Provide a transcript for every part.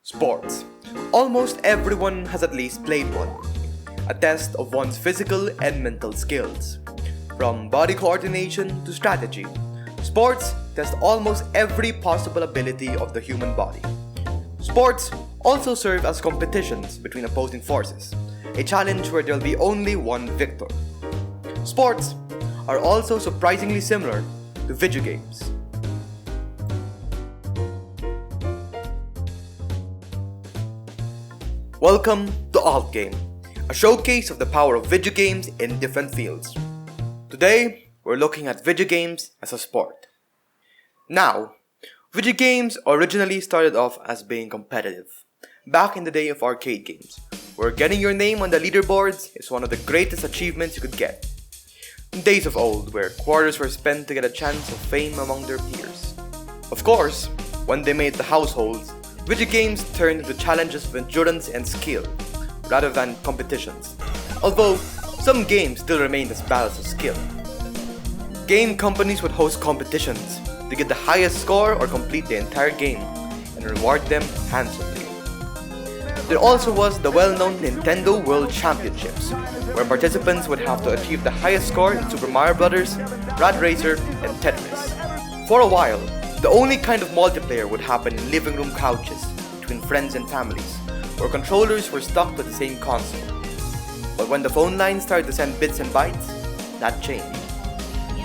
Sports. Almost everyone has at least played one. A test of one's physical and mental skills. From body coordination to strategy, sports test almost every possible ability of the human body. Sports also serve as competitions between opposing forces, a challenge where there will be only one victor. Sports are also surprisingly similar to video games. Welcome to Alt Game, a showcase of the power of video games in different fields. Today, we're looking at video games as a sport. Now, video games originally started off as being competitive. Back in the day of arcade games, where getting your name on the leaderboards is one of the greatest achievements you could get. In days of old, where quarters were spent to get a chance of fame among their peers. Of course, when they made the households, video games turned into challenges of endurance and skill, rather than competitions, although some games still remained as battles of skill. Game companies would host competitions to get the highest score or complete the entire game, and reward them handsomely. There also was the well-known Nintendo World Championships, where participants would have to achieve the highest score in Super Mario Bros., Rad Racer, and Tetris. For a while, the only kind of multiplayer would happen in living room couches between friends and families, where controllers were stuck to the same console. But when the phone lines started to send bits and bytes, that changed.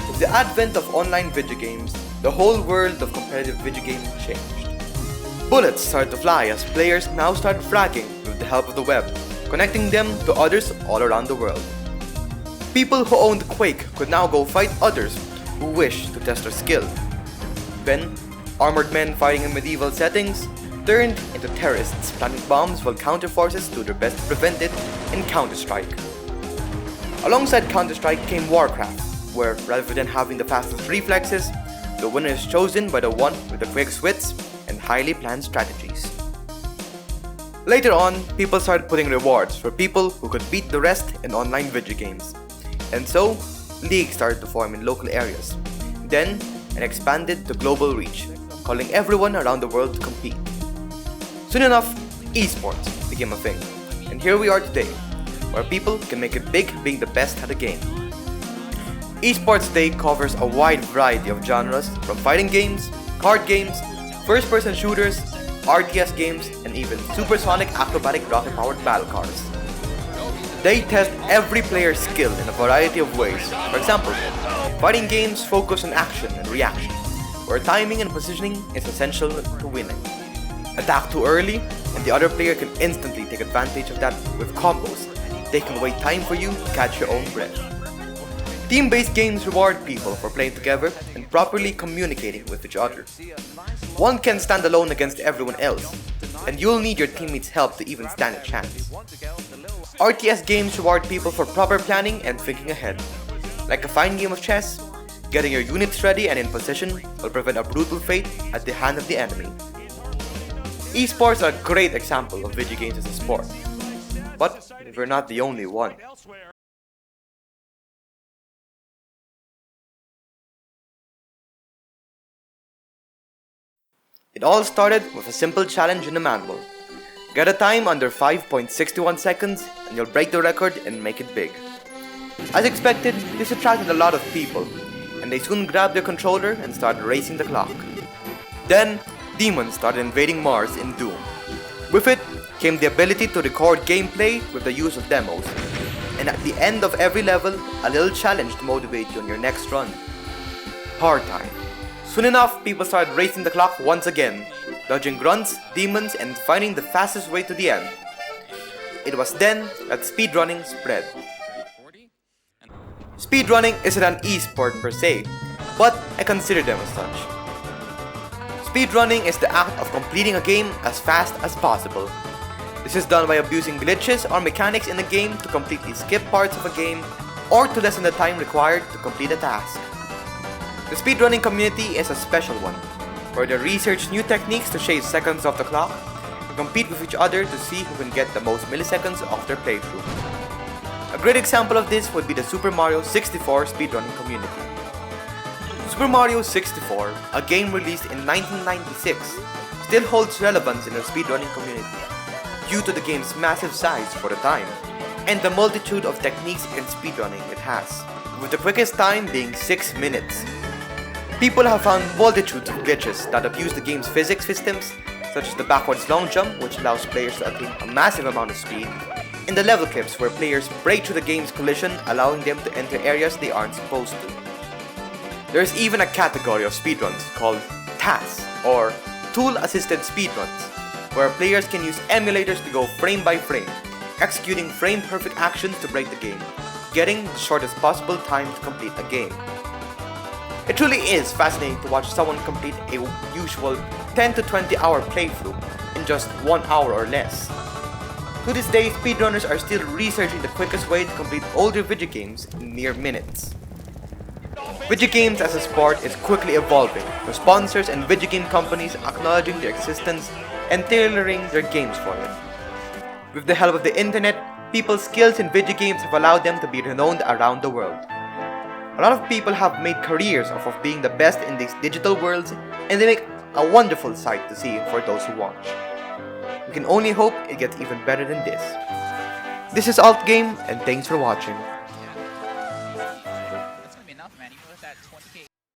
With the advent of online video games, the whole world of competitive video games changed. Bullets started to fly as players now started fragging with the help of the web, connecting them to others all around the world. People who owned Quake could now go fight others who wished to test their skill. Then, armored men fighting in medieval settings turned into terrorists planting bombs while counter-forces do their best to prevent it in Counter-Strike. Alongside Counter-Strike came Warcraft, where rather than having the fastest reflexes, the winner is chosen by the one with the quickest wits and highly planned strategies. Later on, people started putting rewards for people who could beat the rest in online video games. And so, leagues started to form in local areas. Then, and expanded to global reach, calling everyone around the world to compete. Soon enough, esports became a thing, and here we are today, where people can make it big being the best at a game. Esports today covers a wide variety of genres from fighting games, card games, first-person shooters, RTS games, and even supersonic acrobatic rocket-powered battle cars. They test every player's skill in a variety of ways. For example, fighting games focus on action and reaction, where timing and positioning is essential to winning. Attack too early, and the other player can instantly take advantage of that with combos, taking away time for you to catch your own breath. Team-based games reward people for playing together and properly communicating with each other. One can't stand alone against everyone else, and you'll need your teammates' help to even stand a chance. RTS games reward people for proper planning and thinking ahead. Like a fine game of chess, getting your units ready and in position will prevent a brutal fate at the hand of the enemy. Esports are a great example of video games as a sport, but we're not the only one. It all started with a simple challenge in a manual. Get a time under 5.61 seconds and you'll break the record and make it big. As expected, this attracted a lot of people, and they soon grabbed their controller and started racing the clock. Then, demons started invading Mars in Doom. With it came the ability to record gameplay with the use of demos, and at the end of every level, a little challenge to motivate you on your next run. Hard time. Soon enough, people started racing the clock once again, dodging grunts, demons, and finding the fastest way to the end. It was then that speedrunning spread. Speedrunning isn't an e-sport per se, but I consider them as such. Speedrunning is the act of completing a game as fast as possible. This is done by abusing glitches or mechanics in the game to completely skip parts of a game or to lessen the time required to complete a task. The speedrunning community is a special one, where they research new techniques to shave seconds off the clock and compete with each other to see who can get the most milliseconds off their playthrough. A great example of this would be the Super Mario 64 speedrunning community. Super Mario 64, a game released in 1996, still holds relevance in the speedrunning community due to the game's massive size for the time and the multitude of techniques in speedrunning it has, with the quickest time being 6 minutes. People have found multitudes of glitches that abuse the game's physics systems, such as the backwards long jump, which allows players to attain a massive amount of speed, and the level clips where players break through the game's collision, allowing them to enter areas they aren't supposed to. There is even a category of speedruns called TAS, or Tool Assisted Speedruns, where players can use emulators to go frame by frame, executing frame-perfect actions to break the game, getting the shortest possible time to complete a game. It truly is fascinating to watch someone complete a usual 10 to 20 hour playthrough in just 1 hour or less. To this day, speedrunners are still researching the quickest way to complete older video games in mere minutes. Video games as a sport is quickly evolving, with sponsors and video game companies acknowledging their existence and tailoring their games for it. With the help of the internet, people's skills in video games have allowed them to be renowned around the world. A lot of people have made careers off of being the best in these digital worlds, and they make a wonderful sight to see for those who watch. We can only hope it gets even better than this. This is Alt Game, and thanks for watching.